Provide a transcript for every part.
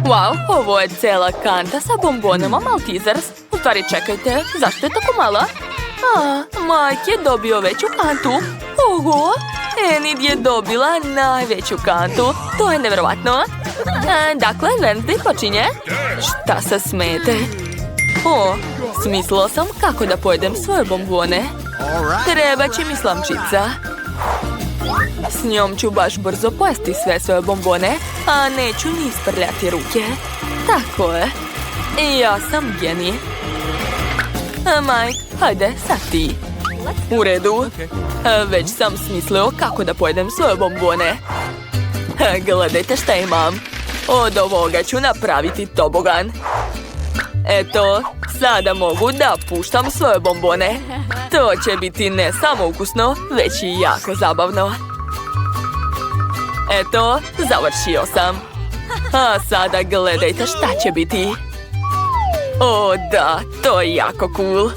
Wow, ovo je cela kanta sa bombonama Maltesers. U stvari, čekajte, zašto je tako mala? Mike je dobio veću kantu. Oho, Enid je dobila najveću kantu. To je nevjerovatno. Dakle, Wednesday počinje. Šta se smete? Smislila sam kako da pojedem svoje bombone. Treba će mi slamčica. S njom ću baš brzo pojesti sve svoje bombone, a neću ni isprljati ruke. Tako je. Ja sam genij. Mike, hajde, sad ti. U redu. Već sam smislio kako da pojedem svoje bombone. Gledajte šta imam. Od ovoga ću napraviti tobogan. Eto, sada mogu da puštam svoje bombone. To će biti ne samo ukusno, već i jako zabavno. Eto, završio sam. A sada gledajte šta će biti. O da, to je jako cool.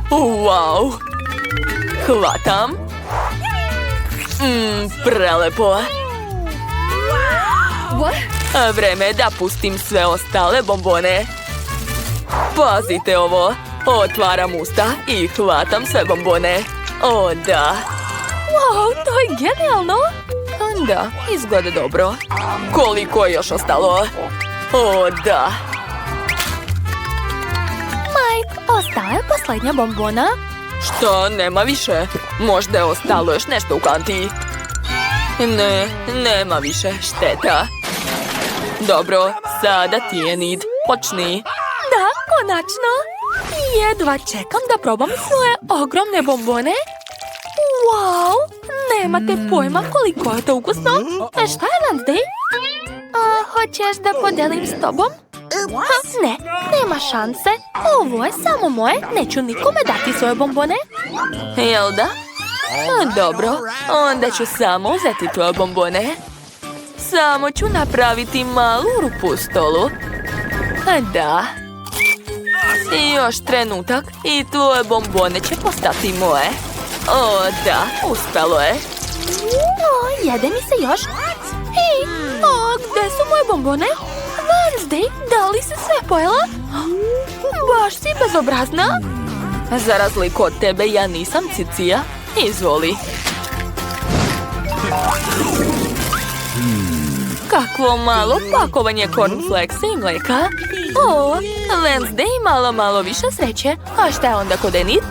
Wow. Hvatam. Prelepo. Vreme je da pustim sve ostale bombone. Pazite ovo. Otvaram usta i hvatam sve bombone. O da. Wow, to je genijalno. Da, izgleda dobro. Koliko je još ostalo? O da. Mike, ostala je posljednja bombona. Što? Nema više. Možda je ostalo još nešto u kanti. Ne, nema više. Šteta. Dobro, sada ti je Enid. Počni. Da, konačno. Jedva čekam da probam svoje ogromne bombone. Wow, nemate pojma koliko je to ukusno. Šta je Wednesday? Hoćeš da podelim s tobom? Ne, nema šanse. Ovo je samo moje, neću nikome dati svoje bombone. Jel da? Dobro, onda ću samo uzeti tvoje bombone. Samo ću napraviti malu rupu u stolu. Da. I još trenutak i tvoje bombone će postati moje. O, da, uspelo je. Jede mi se još. Hej, gde su moje bombone? Wednesday, da li si sve pojela? Baš si bezobrazna. Za razliku od tebe, ja nisam cicija. Izvoli. Kakvo malo pakovanje cornflakesa i mleka. Wednesday imala malo više sreće. A šta je onda kod Enid?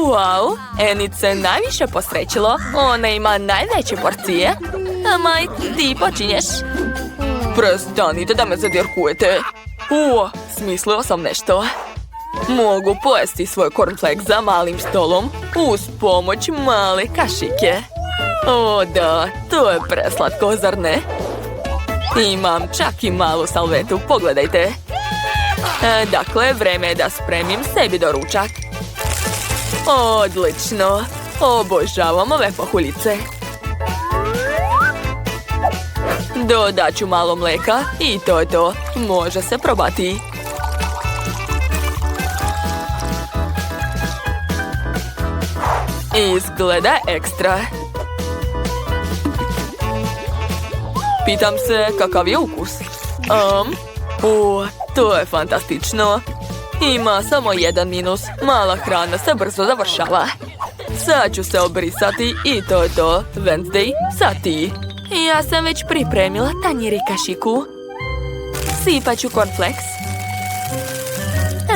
Wow, Enid se najviše posrećilo. Ona ima najveće porcije. Mike, ti počinješ. Prestanite da me zadirkujete. Smislio sam nešto. Mogu pojesti svoj cornflakes za malim stolom uz pomoć male kašike. O da, to je preslatko, zar ne? Imam čak i malu salvetu, pogledajte. Dakle, vreme je da spremim sebi doručak. Odlično, obožavam ove pahuljice. Dodat ću malo mleka i to je to, može se probati. Izgleda ekstra. Pitam se kakav je ukus. To je fantastično. Ima samo jedan minus. Mala hrana se brzo završava. Sad ću se obrisati i to je to. Wednesday, sad ti. Ja sam već pripremila tanjir i kašiku. Sipat ću cornflakes.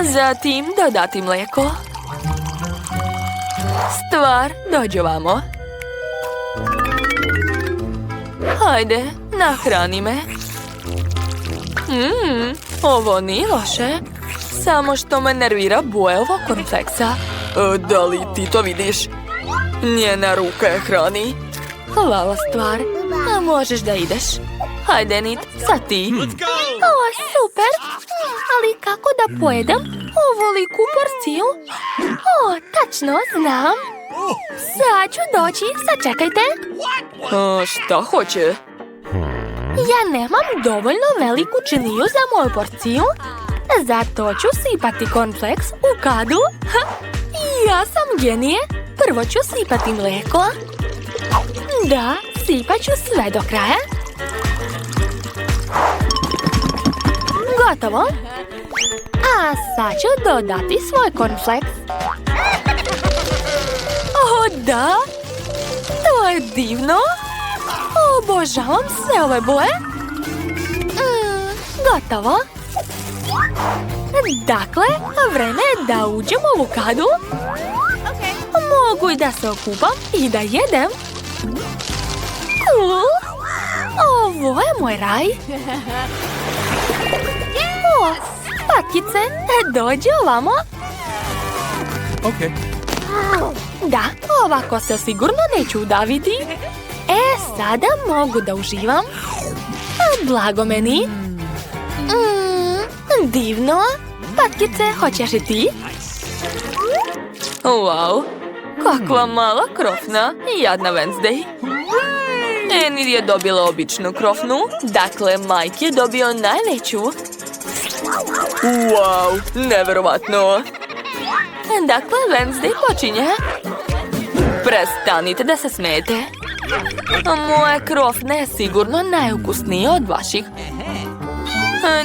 Zatim dodati mlijeko. Stvar, dođi ovamo. Hajde, nahrani me. Ovo nije loše. Samo što me nervira boja ovog cornflakesa. Da li ti to vidiš? Njena ruka je hrani. Hvala, stvar. A možeš da ideš. Hajde, Enid, sad ti. Super. Ali kako da pojedem ovoliku porciju? Tačno, znam. Sad ću doći, sačekajte. Šta hoće? Ja nemam dovoljno veliku činiju za moju porciju. Zato ću sipati cornflakes u kadu. Ja sam genije. Prvo ću sipati mlijeko. Da, sipat ću sve do kraja. Gotovo. A sad ću dodati svoj cornflakes. O, da! To je divno! Obožavam sve ove boje. Gotovo. Dakle, vreme je da uđem u ovu kadu. Mogu i da se okupam i da jedem. Cool! Ovo je moj raj. O, patkice, dođi ovamo. Da, ovako se sigurno neću udaviti. Sada mogu da uživam. Blago meni. Divno. Patkice, hoćeš i ti? Wow, kakva mala krofna. Jadna Wednesday. Enid je dobila običnu krofnu, dakle Mike je dobio najveću. Wow, neverovatno. Dakle, Wednesday počinje. Prestanite da se smijete. Moja krofna je sigurno najukusnija od vaših.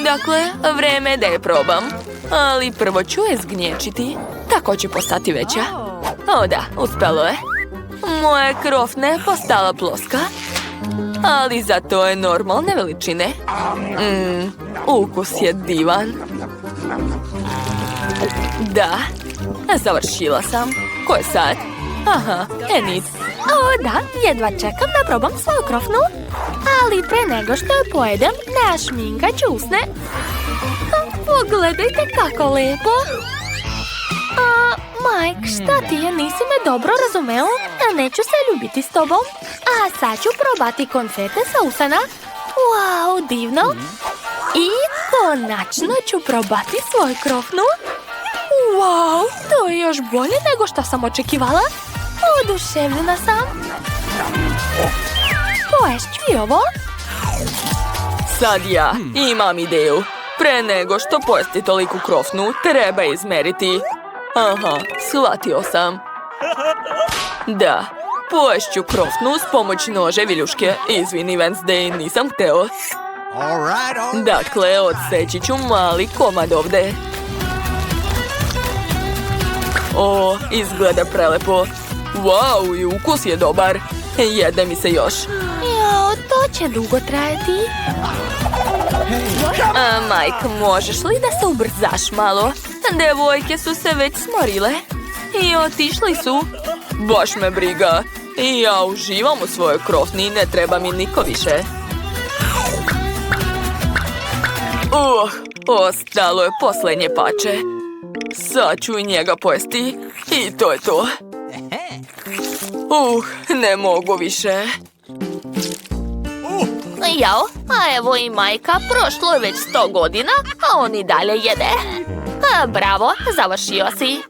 Dakle, vreme je da je probam. Ali prvo ću je zgnječiti. Tako će postati veća. O da, uspelo je. Moja krofna je postala ploska. Ali zato je normalne veličine. Ukus je divan. Da, završila sam. Ko je sad? Aha, Enid. O da, jedva čekam da probam svoju krofnu. Ali pre nego što je pojedem, našminkat ću usne. Pogledajte kako lepo. Mike, šta ti je? Nisi me dobro razumeo? Neću se ljubiti s tobom. A sad ću probati konfete sa usana. Wow, divno. I konačno ću probati svoju krofnu. Wow, to je još bolje nego što sam očekivala. Oduševljena sam. Poješću i ovo. Sad ja imam ideju. Pre nego što pojesti toliku krofnu, treba izmeriti. Aha, shvatio sam. Da, poješću krofnu s pomoć nože viljuške. Izvini, Wednesday, nisam hteo. Dakle, odseći ću mali komad ovde. O, izgleda prelepo. Wow, i ukus je dobar. Jede mi se još. Jo, to će dugo trajati. Mike, možeš li da se ubrzaš malo? Devojke su se već smorile. I otišli su. Baš me briga. I ja uživam u svojoj krofni i ne treba mi niko više. Ostalo je posljednje pače. Sad ću i njega pojesti. I to je to. Ne mogu više. Jao, a evo i majka, prošlo je već 100 godina, a on i dalje jede. Bravo, završio si.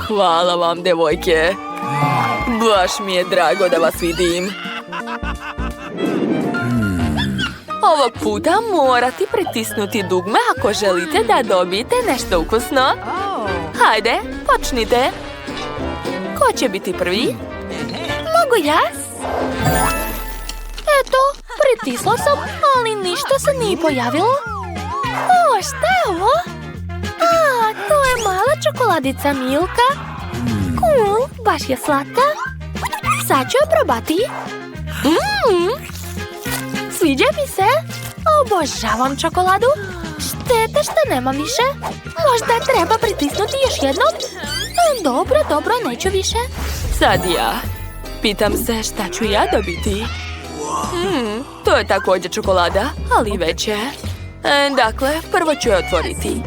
Hvala vam, devojke. Baš mi je drago da vas vidim. Ovog puta morate pritisnuti dugme ako želite da dobijete nešto ukusno. Hajde, počnite. Ko će biti prvi? Mogu ja? Eto, pritisla sam, ali ništa se nije pojavilo. O, šta je ovo? To je mala čokoladica Milka. Cool, baš je slatka. Sad ću je probati. Sviđa mi se. Obožavam čokoladu. Šteta što nemam više. Možda treba pritisnuti još jednom. Dobro, neću više. Sad ja. Pitam se šta ću ja dobiti. To je također čokolada, ali veće. Dakle, prvo ću je otvoriti.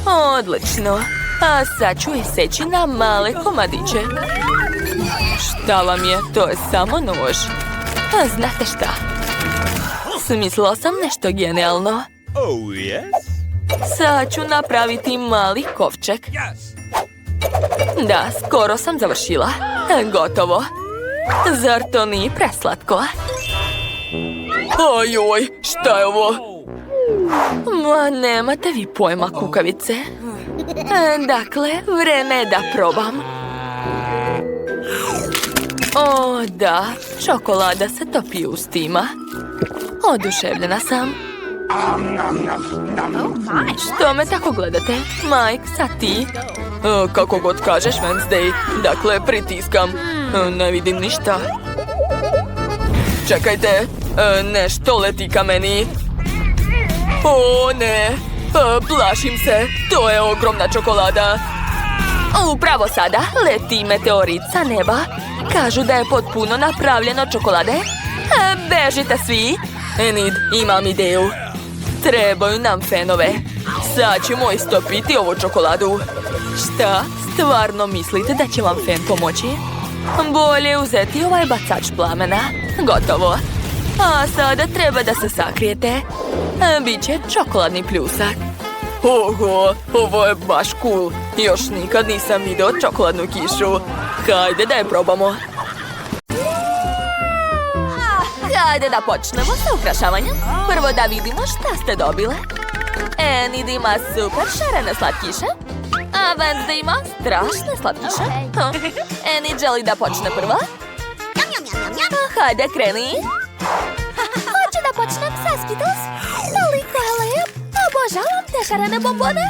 Odlično. A sad ću je seći na male komadiće. Šta vam je? To je samo nož. Znate šta? Smislila sam nešto genijalno. Sad ću napraviti mali kovčeg. Da, skoro sam završila. Gotovo. Zar to nije preslatko? Ojoj, šta je ovo? Ma, nemate vi pojma, kukavice. Dakle, vreme je da probam. O, da, čokolada se topi u ustima. Oduševljena sam. Što me tako gledate? Mike, sad ti. Kako god kažeš, Wednesday. Dakle, pritiskam. Ne vidim ništa. Čekajte, nešto leti ka meni. O, ne. Plašim se. To je ogromna čokolada. Upravo sada leti meteorit sa neba. Kažu da je potpuno napravljeno čokolade. Bežite svi. Enid, imam ideju. Trebaju nam fenove. Sad ćemo istopiti ovu čokoladu. Šta? Stvarno mislite da će vam fen pomoći? Bolje uzeti ovaj bacač plamena. Gotovo. A sada treba da se sakrijete. Biće čokoladni pljusak. Oho, ovo je baš cool. Još nikad nisam video čokoladnu kišu. Hajde da je probamo. Hajde da počnemo sa ukrašavanjem. Prvo da vidimo šta ste dobile. Enid ima super šarene slatkiše. A Wednesday ima strašne slatkiše. Enid želi da počne prva. Hajde, kreni. Hoću da počnem sa Skittles. Toliko je lep. Obožavam te šarene bombone.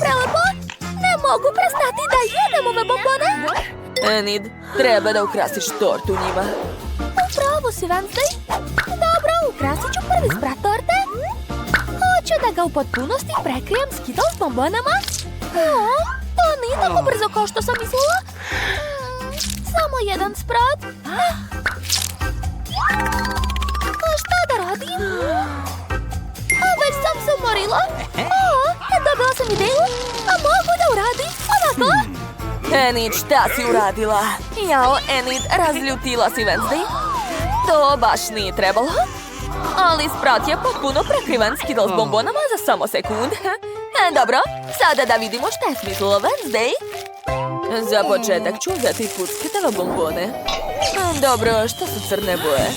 Prelepo. Ne mogu prestati da jedem ove bombone. Enid, treba da ukrasiš tortu njima. Upravo si, Wednesday. Dobro, ukrasit ću prvi sprat torte. Hoću da ga u potpunosti prekrijem Skittles bombonama. To nije tako brzo kao što sam mislila. Samo jedan sprat. Šta da radim? Već sam se umorila. Dobila sam ideju. Mogu da uradim ovako. Enid, šta si uradila? Jao, Enid, razljutila si Wednesday. To baš nije trebalo. Ali sprat je potpuno prekriven Skittles bombonama za samo sekund. Dobro, sada da vidimo šta je smislilo Wednesday. Za početak ću uzeti pucketove bombone. Dobro, što su crne boje?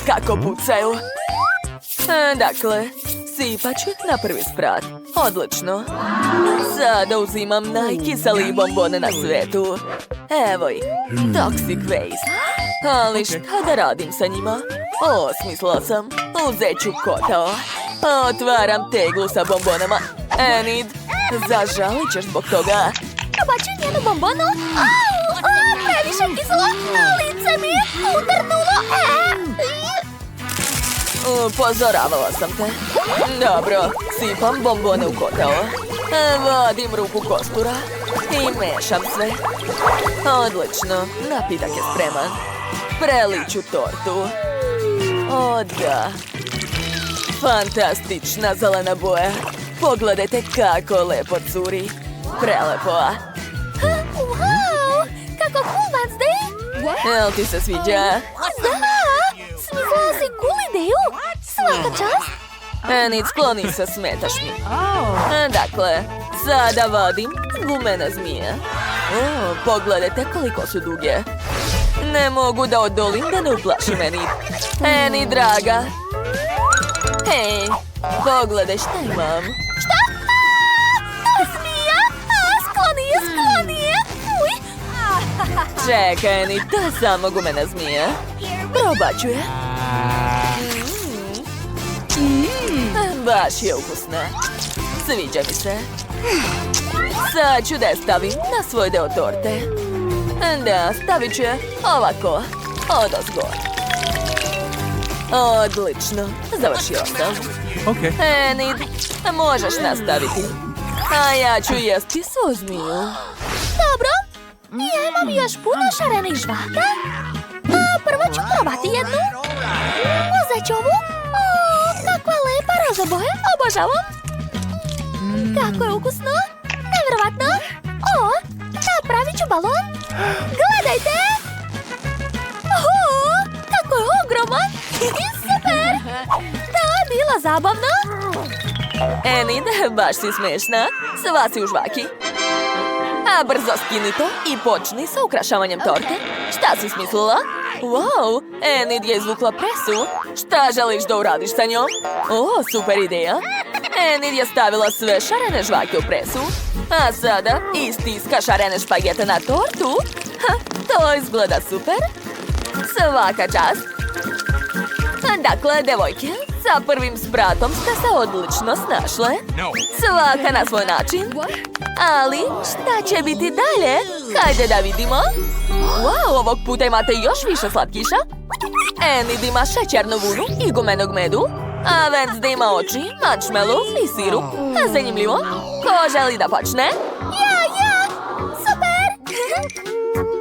Kako pucaju. Dakle, sipat ću na prvi sprat. Odlično. Sada uzimam najkiseliji bombone na svetu. Evo ih, Toxic Waste. Ali šta da radim sa njima? Smislila sam. Uzet ću kotao. Otvaram teglu sa bombonama. Enid, zažalit ćeš zbog toga. Bacim jednu bombonu. Previše kiselo. Lice mi je utrnulo. Upozoravala sam te. Dobro, sipam bombone u kotao. Vadim ruku kostura i mešam sve. Odlično, napitak je spreman. Preliću tortu. O da. Fantastična zelena boja. Pogledajte kako lepo curi. Prelepo. Wow, kako cool, Wednesday. Jel ti se sviđa? Da, smislila si cool ideju. Svaka čast. Enid, skloni se, smetaš mi. Dakle, sada vadim gumene zmije. Pogledajte koliko su duge. Ne mogu da odolim da ne uplašim Enid. Enid, draga. Hej, pogledaj šta imam. Šta? To je zmija? Skloni je. Čekaj, Enid, to je samo gumena zmija. Probat ću je. Baš je ukusna. Sviđa mi se. Sad ću da je stavim na svoj deo torte. Da, stavit ću je ovako. Odozgo. Odlično. Završila sam. Enid, možeš nastaviti. A ja ću jesti svu zmiju. Dobro. Ja imam još puno šarenih žvaka. Prvo ću probati jednu. Uzet ću ovu. Kakva lepa roza boja. Obožavam. Kako je ukusno. Nevjerovatno. Napravit ću balon. Gledajte. Kako je ogroman. Super. Da, bila zabavno. Enid, baš si smešna. Sva si u žvaki. A brzo skini to i počni sa ukrašavanjem torte. Šta si smislila? Wow, Enid je izvukla presu. Šta želiš da uradiš sa njom? Super ideja. Enid je stavila sve šarene žvake u presu. A sada istiska šarene špagete na tortu. To izgleda super. Svaka čast. Dakle, devojke, sa prvim spratom ste se odlično snašle. Svaka na svoj način. Ali, šta će biti dalje? Hajde da vidimo. Wow, ovog puta imate još više slatkiša. Enid ima šećernu vunu i gumenog medu. A Wednesday ima oči, marshmallow i sirup. Zanimljivo. Ko želi da počne? Ja! Super!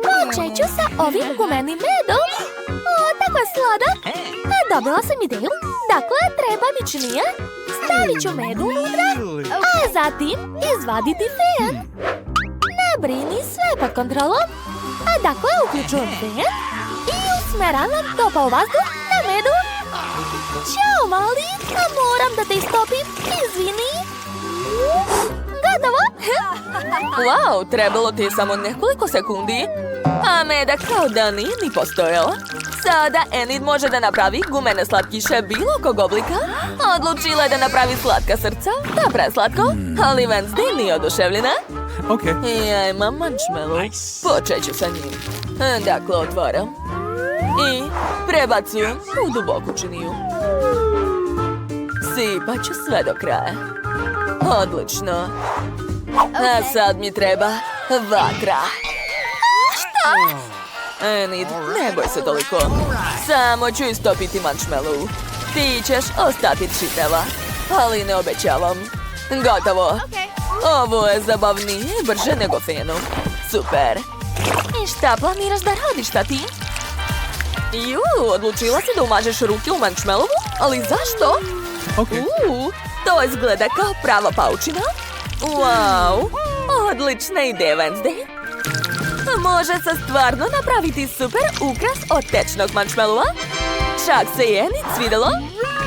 Počet ću sa ovim gumenim medom. O, tako je sladak. Dobila sam ideju. Dakle, treba mi činije. Stavit ću med unutra, a zatim izvaditi fen. Ne brini, sve pod kontrolom. A dakle, uključujem fen i usmeravam topao vazduh na medu. Ćao, mali, a moram da te istopim. Izvini. Gotovo. Wow, trebalo ti je samo nekoliko sekundi. A meda kao da nije ni postojala. Sada Enid može da napravi gumene slatkiše bilo kog oblika. Odlučila je da napravi slatka srca. To je preslatko, ali Wednesday nije oduševljena. Ja imam marshmallow. Počet ću sa njim. Dakle, otvaram. I prebacujem u duboku činiju. Sipat ću sve do kraja. Odlično. A sad mi treba vatra. Šta? Enid, ne boj se toliko. Samo ću istopiti marshmallow. Ti ćeš ostati čitava. Ali ne obećavam. Gotovo. Ovo je zabavnije i brže nego fenu. Super. I šta planiraš da radiš, tati? Odlučila si da umažeš ruke u marshmallowu? Ali zašto? To izgleda kao prava paučina. Wow, odlična ideja, Wednesday. Može se stvarno napraviti super ukras od tečnog marshmallowa. Čak se je Enid svidelo.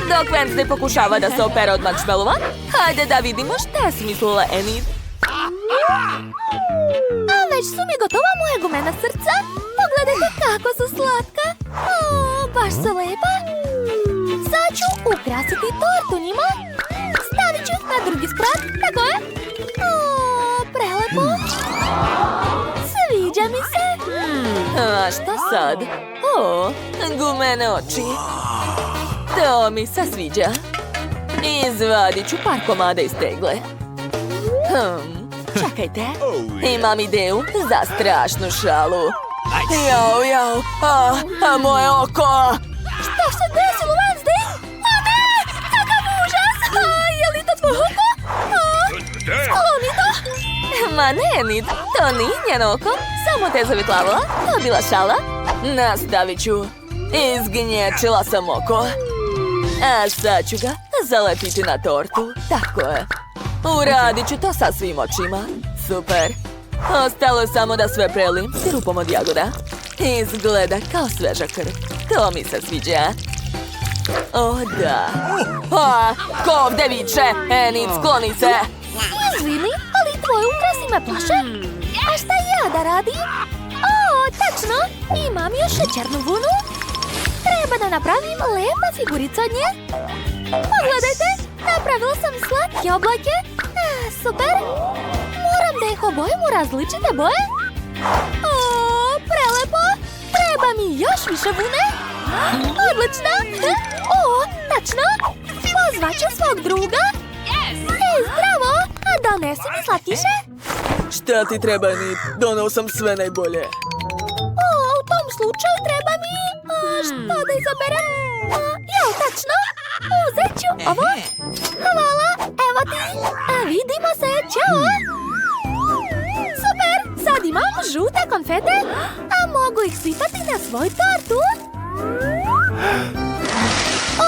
Dok Wednesday pokušava da se opere od marshmallowa, hajde da vidimo šta je smislila Enid. A već su mi gotova moja gumena srca. Pogledajte kako su slatka. O, baš su lepa. Sad ću ukrasiti tortu njima. Stavit ću na drugi sprat, tako je. O, prelepo. Sviđa mi se. A šta sad? O, gumene oči. To mi se sviđa. Izvadit ću par komada iz tegle. Čekajte. Imam ideju za strašnu šalu. Jao, moje oko! Šta se desilo, Wednesday? A ne, kakav užas! Je li to tvoj oko? Skloni to! Ma ne, Enid, to nije njeno oko. Samo te zavitlavala, to je bila šala. Nastavit ću. Izgnječila sam oko. A sad ću ga zalepiti na tortu. Tako je. Uradit ću to sa svim očima. Super. Ostalo je samo da sve prelim sirupom od jagoda. Izgleda kao sveža krv. To mi se sviđa. O, da. Ko ovde viče? Enid, skloni se. Izvini, ali tvoj ukras me plaše. A šta ja da radim? O, tačno. Imam još šećernu vunu. Treba da napravim lepa figurica od nje. Pogledajte, napravila sam slatke oblake. Super. Moram da ih obojim u različite boje. O, prelepo. Treba mi još više vune. Odlično. O, tačno. Pozvaću svog druga. Zdravo. A donesi mi slatkiše? Šta ti treba, Enid? Donao sam sve najbolje. O, u tom slučaju treba mi... Šta da izaberem? Tačno. Uzet ću ovo. Hvala, evo ti. Vidimo se, ćao. Super, sad imam žute konfete, a mogu ih sipati na svoju tortu.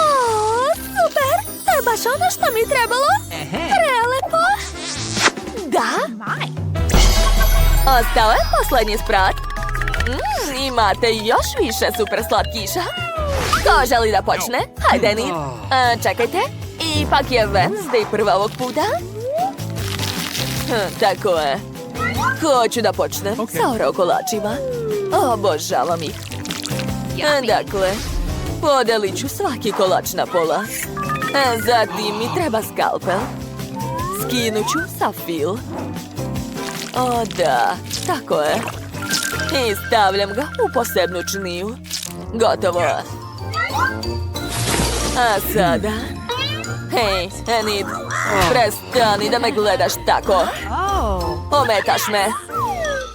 O, super, to je baš ono što mi trebalo. Prelepo. Da. Ostao je posljednji sprat. Imate još više super slatkiša. Ko želi da počne? Hajde, Enid. Čekajte, ipak je Wednesday prva ovog puta. Tako je. Hoću da počnem sa Oreo kolačima. Obožavam ih. Dakle, podelit ću svaki kolač na pola. Zatim mi treba skalpel. Skinut ću sa fil. O da, tako je. I stavljam ga u posebnu činiju. Gotovo. A sada... Hej, Enid, prestani da me gledaš tako. Ometaš me.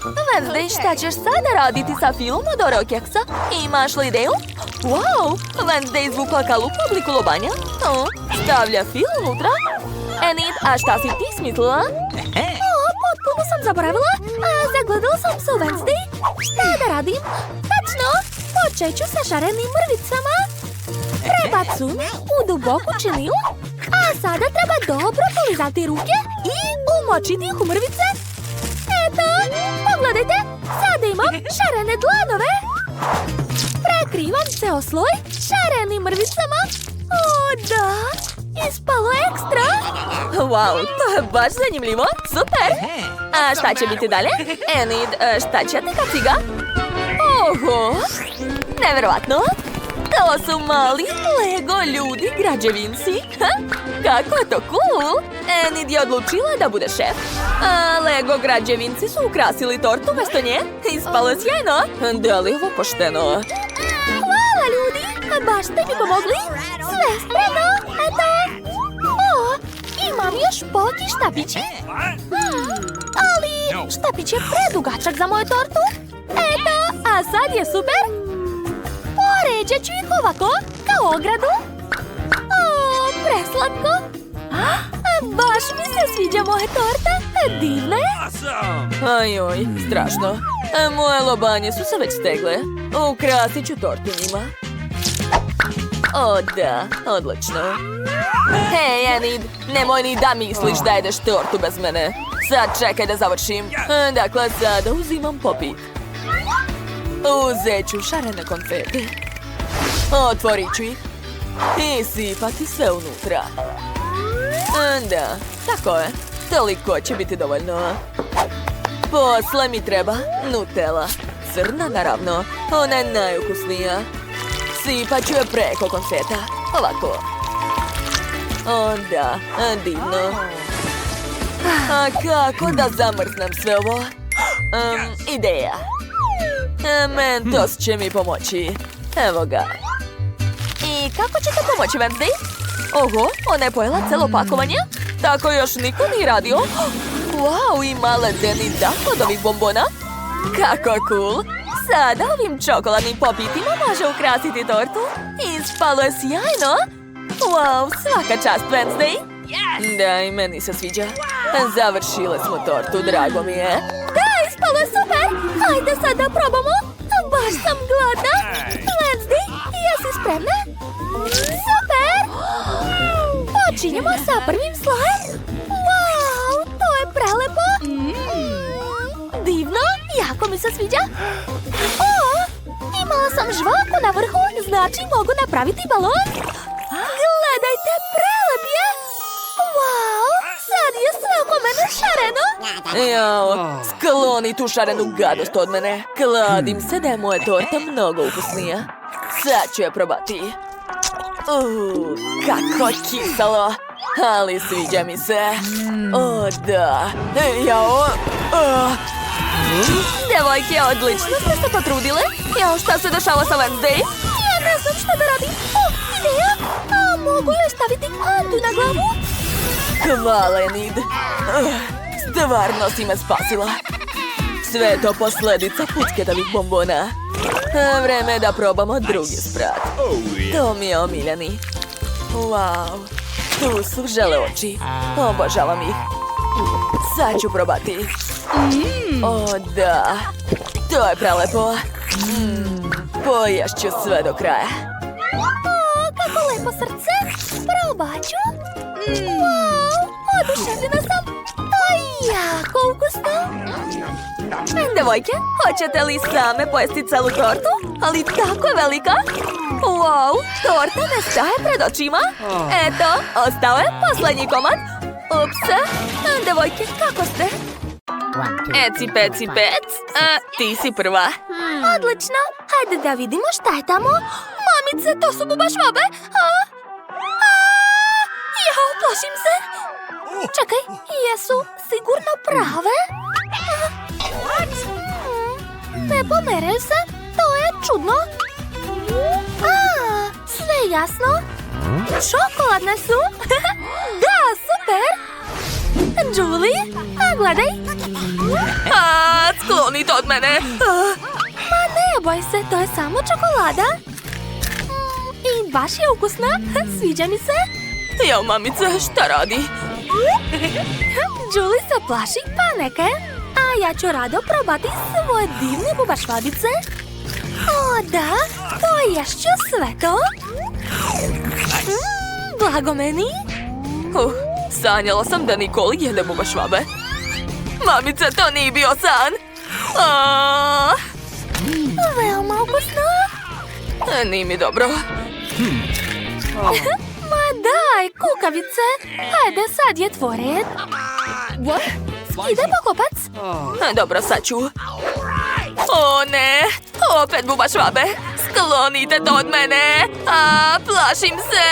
Wednesday, šta ćeš sada raditi sa filom od Oreo keksa? Imaš li ideju? Wow, Wednesday izvukla kalup u obliku lobanja. Stavlja fil unutra. Enid, a šta si ti smislila? Potpuno sam zaboravila. Zagledala sam se u Wednesday. Šta da radim? Tačno, počet ću sa šarenim mrvicama. Prebacum u duboku činiju. A sada treba dobro polizati ruke i umočiti ih u mrvice. Eto, pogledajte, sada imam šarene dlanove. Prekrivam ceo sloj šarenim mrvicama. O, da, ispalo ekstra. Wow, to je baš zanimljivo, super. A šta će biti dalje? Enid, šta će ti kaciga? Oho, neverovatno. To su mali Lego ljudi građevinci. Kako je to cool! Enid je odlučila da bude šef. A Lego građevinci su ukrasili tortu mesto nje. Ispalo je sjajno. Da li je ovo pošteno? Hvala ljudi! Baš ste mi pomogli. Sve spremno. Eto. O, imam još poki štapići. Ali štapić je predugačak za moju tortu. Eto, a sad je super. Poređat ću ih ovako, kao ogradu. O, preslatko. Baš mi se sviđa moja torta. Divna je. Ajoj, strašno. Moje lobanje su se već stegle. Ukrasit ću tortu njima. O, da, odlično. Hej, Enid, nemoj ni da misliš da jedeš tortu bez mene. Sad čekaj da završim. Dakle, sada uzimam popit. Uzet ću šarene konfete. Otvorit ću ih i sipati sve unutra. Da, tako je. Toliko će biti dovoljno. Posle mi treba Nutella. Crna, naravno. Ona je najukusnija. Sipat ću je preko konfeta. Ovako. O, da, divno. A kako da zamrznem sve ovo? Ideja. Mentos će mi pomoći. Evo ga. I kako će to pomoći, Wednesday? Oho, ona je pojela celo pakovanje? Tako još niko nije radio. Wow, ima ledeni dah od ovih bombona. Kako cool. Sada ovim čokoladnim popitima može ukrasiti tortu. Ispalo je sjajno. Wow, svaka čast, Wednesday. Da, i meni se sviđa. Završile smo tortu, drago mi je. Da, ispalo je super. Ajde sad da probamo. Baš sam gladna. Wednesday, jesi spremna? Super! Počinjemo sa prvim slojem. Wow, to je prelepo. Divno, jako mi se sviđa. O, imala sam žvaku na vrhu, znači mogu napraviti balon. Gledajte, prelep je. Wow, sad je sve oko mene šareno. Jao, skloni tu šarenu gadost od mene. Kladim se da je moja torta mnogo ukusnija. Sad ću je probati. Kako kiselo. Ali sviđa mi se. O, da. Jao. Devojke, odlično ste se potrudile. Jao, šta se dešava sa Wednesday? Ja ne znam šta da radim. O, ideja. Mogu joj staviti kantu na glavu? Hvala, Enid. Stvarno si me spasila. Sve je to posledica pucketavih bombona. Vreme je da probamo drugi sprat. To mi je omiljeni. Wow, tu su žele oči. Obožavam ih. Sad ću probati. O, da. To je prelepo. Poješću sve do kraja. O, kako lepo srce. Probat ću. Wow, oduševljena sam. To je jako ukusno. Devojke, hoćete li same pojesti celu tortu? Ali tako je velika. Wow, torta ne staje pred očima. Eto, ostao je poslednji komad. Ups, devojke, kako ste? Eci, peci, pec. Ti si prva. Odlično, hajde da vidimo šta je tamo. Mamice, to su baš vabe. Jao, plašim se. Čekaj, jesu sigurno prave? Ne pomeraju se, to je čudno. Sve jasno. Čokoladne su? Da, super! Julie, a gledaj! Sklonite od mene! Ma ne boj se, to je samo čokolada. I baš je ukusna, sviđa mi se. Jao, mamice, šta radi? Julie se plaši panike, a ja ću rado probati svoje divne bubašvabice. O, da, poješću sve to. Blago meni. Sanjala sam da Nicole jede bubašvabe. Mamice, to nije bio san. Veoma ukusno. Nije mi dobro. Ma daj, kukavice. Hajde, sad je tvoj red. Skidaj pokopac. Dobro, sad ću. O ne, opet bubašvabe. Sklonite to od mene. Plašim se.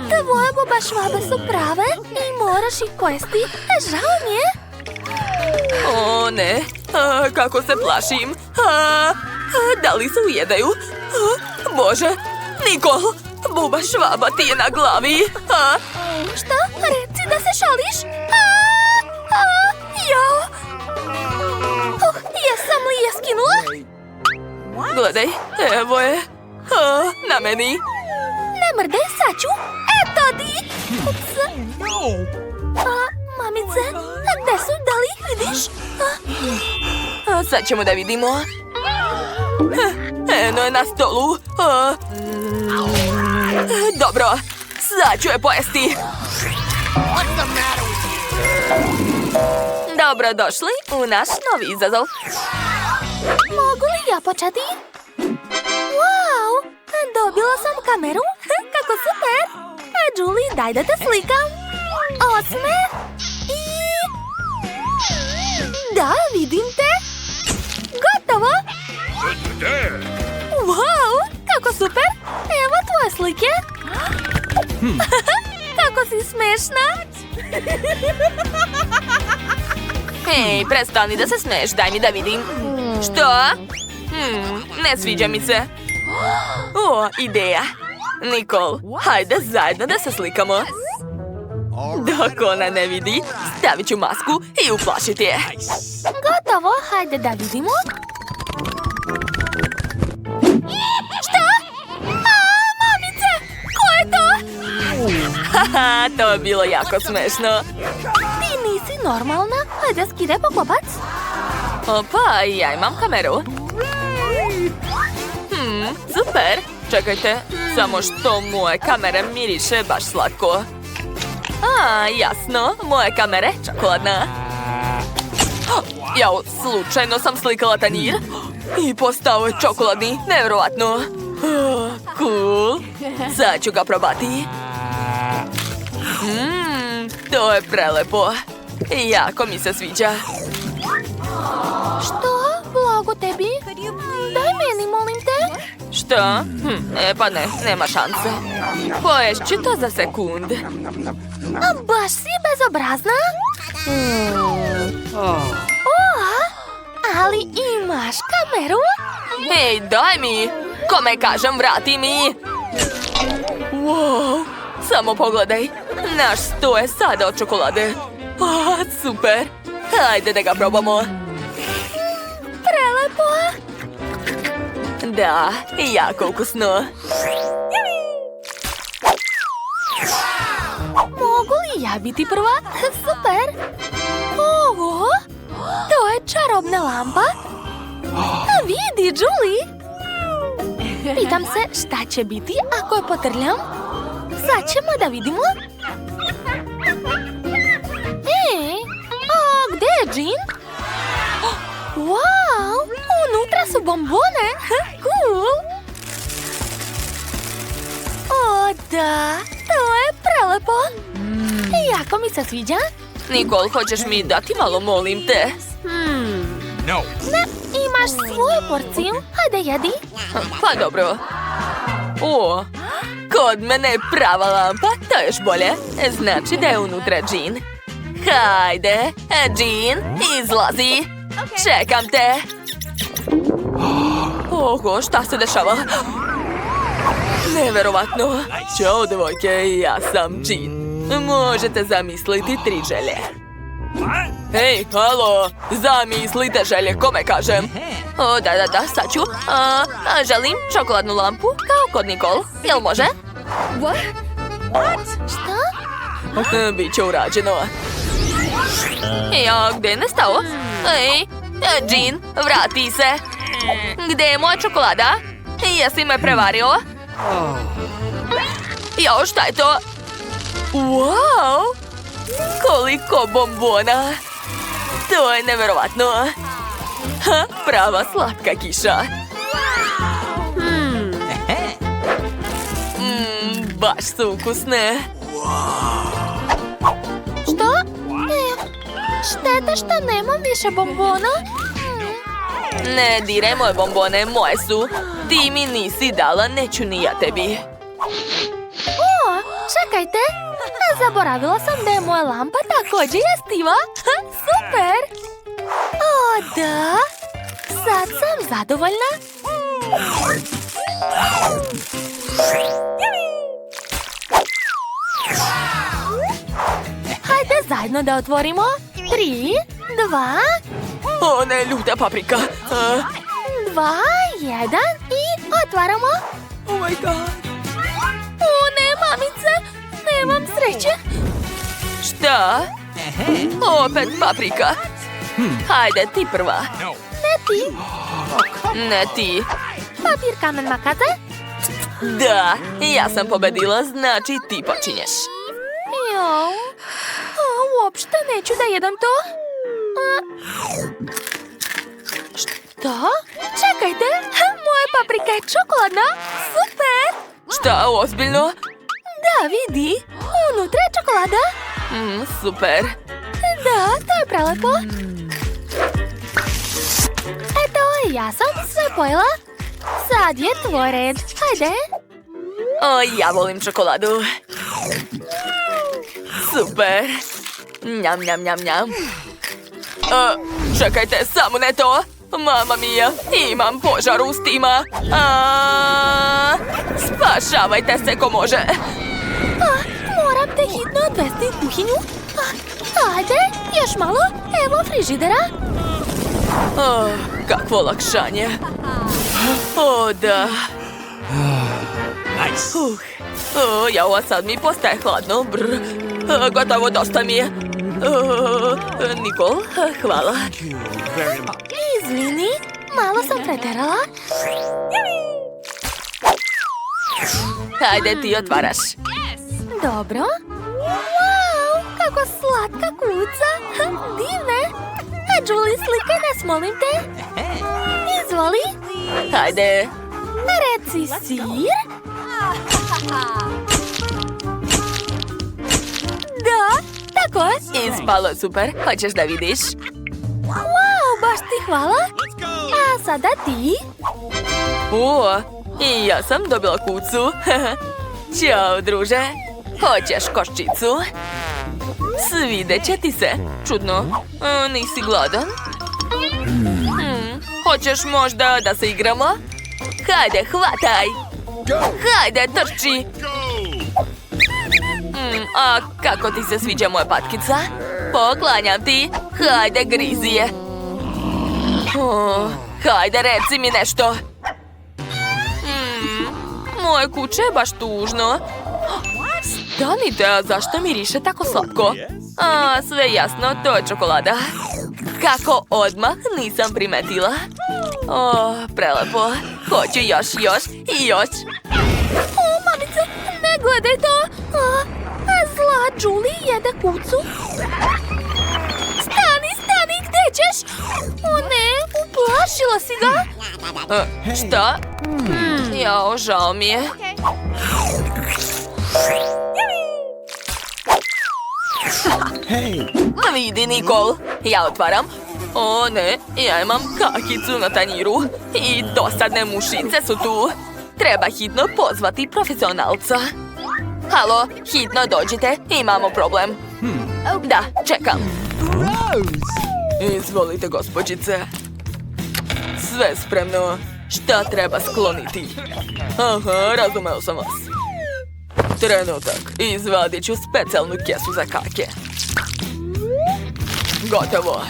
Tvoje bubašvabe su prave i moraš ih pojesti. Žao mi je. O ne, kako se plašim. Da li se ujedaju? Bože, Nicole, bubašvaba ti je na glavi. Šta? Reci da se šališ? Jao. Jesam li je skinula? Gledaj, evo je. Na meni. Ne mrdaj, sad ću. Eto di. Ups. Mamice, gde su? Da li ih vidiš? Sad ćemo da vidimo. Eno je na stolu. Dobro, sad ću je pojesti. Dobrodošli u naš novi izazov. Mogu li ja početi? Wow, dobila sam kameru. Kako super. Julie, daj da te slikam. 8. I... Da, vidim te. Gotovo. Wow, kako super. Evo tvoje slike. Kako si smešna. Hej, prestani da se smeješ, daj mi da vidim. Što? Ne sviđa mi se. O, ideja. Nicole, hajde zajedno da se slikamo. Dok ona ne vidi, stavit ću masku i uplašiti je. Gotovo, hajde da vidimo. Šta? Mamice, ko je to? Haha, to je bilo jako smešno. Ti nisi normalna, hajde skidaj pokopac. Opa, ja imam kameru. Super. Čekajte, samo što moje kamere miriše baš slatko. Jasno, moje kamere, čokoladna. Jao, slučajno sam slikala tanjir i postao je čokoladni, nevjerovatno. Cool, sad ću ga probati. To je prelepo, jako mi se sviđa. Što? Blago tebi? Daj meni, molim te. Što? Pa ne, nema šanse. Poješću to za sekund. Baš si bezobrazna. Ali imaš kameru? Hej, daj mi! Kome kažem, vrati mi! Wow, samo pogledaj. Naš sto je sada od čokolade. Super! Hajde da ga probamo. Prelepo. Da, jako ukusno. Mogu li ja biti prva? Super. Ovo, to je čarobna lampa. Vidi, Julie. Pitam se šta će biti ako je potrljam. Sad ćemo da vidimo. Gde je Jean? Wow, unutra su bombone. Cool. O, da, to je prelepo. Jako mi se sviđa. Nicole, hoćeš mi dati malo, molim te? No. Ne, imaš svoju porciju. Hajde, jedi. Pa dobro. O, kod mene je prava lampa, to je još bolje. Znači da je unutra Jean. Hajde, Jean, izlazi. Čekam te. Oho, šta se dešava? Neverovatno. Ćao, devojke, ja sam Jean. Možete zamisliti 3 želje. Hej, halo, zamislite želje, kome kažem? O, da, sad ću. Želim čokoladnu lampu, kao kod Nicole. Jel može? Šta? Biće urađeno. Ja, gdje je nestao? Ej, Jean, vrati se. Gdje je moja čokolada? Jesi me prevario? Jao, šta je to? Wow! Koliko bombona! To je neverovatno! Ha, prava slatka kiša! Baš su ukusne! Što? Šteta što nemam više bombona. Ne diraj moje bombone, moje su! Ti mi nisi dala, neću ni ja tebi! O, čekajte! Zaboravila sam da je moja lampa također jestiva. Super! O, da! Sad sam zadovoljna. Hajde zajedno da otvorimo. 3, 2, O ne, ljuta paprika! 2, 1 i otvaramo. Oh my god! O ne, mamice! Nemam sreće. Šta? Opet paprika. Hajde, ti prva. Ne ti. Ne ti. Papir, kamen, makaze. Da, ja sam pobedila, znači ti počinješ. Jo. Uopšte neću da jedem to. Šta? Čekajte. Moja paprika je čokoladna. Super. Šta, ozbiljno? Da, vidi. Unutra je čokolada. Super. Da, to je prelepo. Eto, ja sam sve pojela. Sad je tvoj red. Hajde. O, ja volim čokoladu. Super. Njam, njam, njam, njam. Čekajte, samo ne to. Mama mia, imam požar u ustima. Spašavajte se ko može. Moram te hitno odvesti u kuhinju. Ajde, još malo. Evo frižidera. Kakvo olakšanje. O, da. Jao, sad mi postaje hladno. Gotovo, dosta mi je. Nicole, hvala. Izvini, malo sam preterala. Hajde, ti otvaraš. Dobro. Wow, kako slatka kuca. Divne. Julie, slikaj nas, molim te. Izvoli. Hajde. Reci sir. Da, tako je. Ispalo je super. Hoćeš da vidiš? Wow, baš ti hvala. A sada ti. I ja sam dobila kucu. Ćao, druže. Hoćeš koščicu? Svidet će ti se. Čudno. Nisi gladan? Hoćeš možda da se igramo? Hajde, hvataj. Hajde, trči. A kako ti se sviđa moja patkica? Poklanjam ti. Hajde, grizi je. Hajde, reci mi nešto. Moje kuće je baš tužno. Stanite, a zašto miriše tako slatko? Sve jasno, to je čokolada. Kako odmah nisam primetila. Prelepo. Hoću još i još. Mamice, ne gledaj to. Zla Julie jede kucu. Stani, gdje ćeš? O ne, uplašila si ga. Šta? Jao, žao mi je. Vidi, Nicole, ja otvaram. O ne, ja imam kakicu na tanjiru. I dosadne mušice su tu. Treba hitno pozvati profesionalca. Halo, hitno dođite, imamo problem. Da, čekam. Izvolite, gospođice. Sve spremno. Šta treba skloniti? Aha, razumeo sam vas. Trenutak, izvadit ću specijalnu kesu za kake. Gotovo.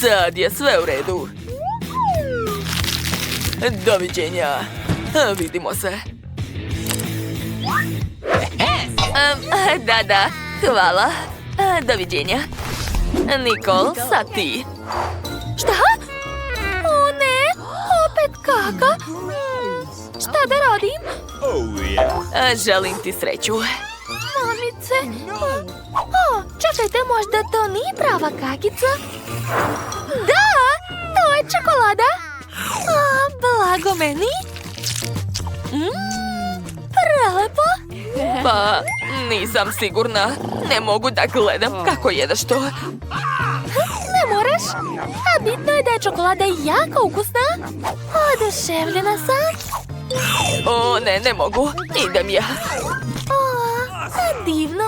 Sad je sve u redu. Doviđenja. Vidimo se. Da, hvala. Doviđenja. Nikol, sad ti. Šta? O ne, opet kaka. Šta da radim? Želim ti sreću. Mamice. O, čekajte, možda to nije prava kakica? Da, to je čokolada. Blago meni. Prelepo. Pa, nisam sigurna. Ne mogu da gledam kako jedeš to. Ne moraš. A bitno je da je čokolada jako ukusna. Oduševljena sam. O, ne mogu. Idem ja. O, divno.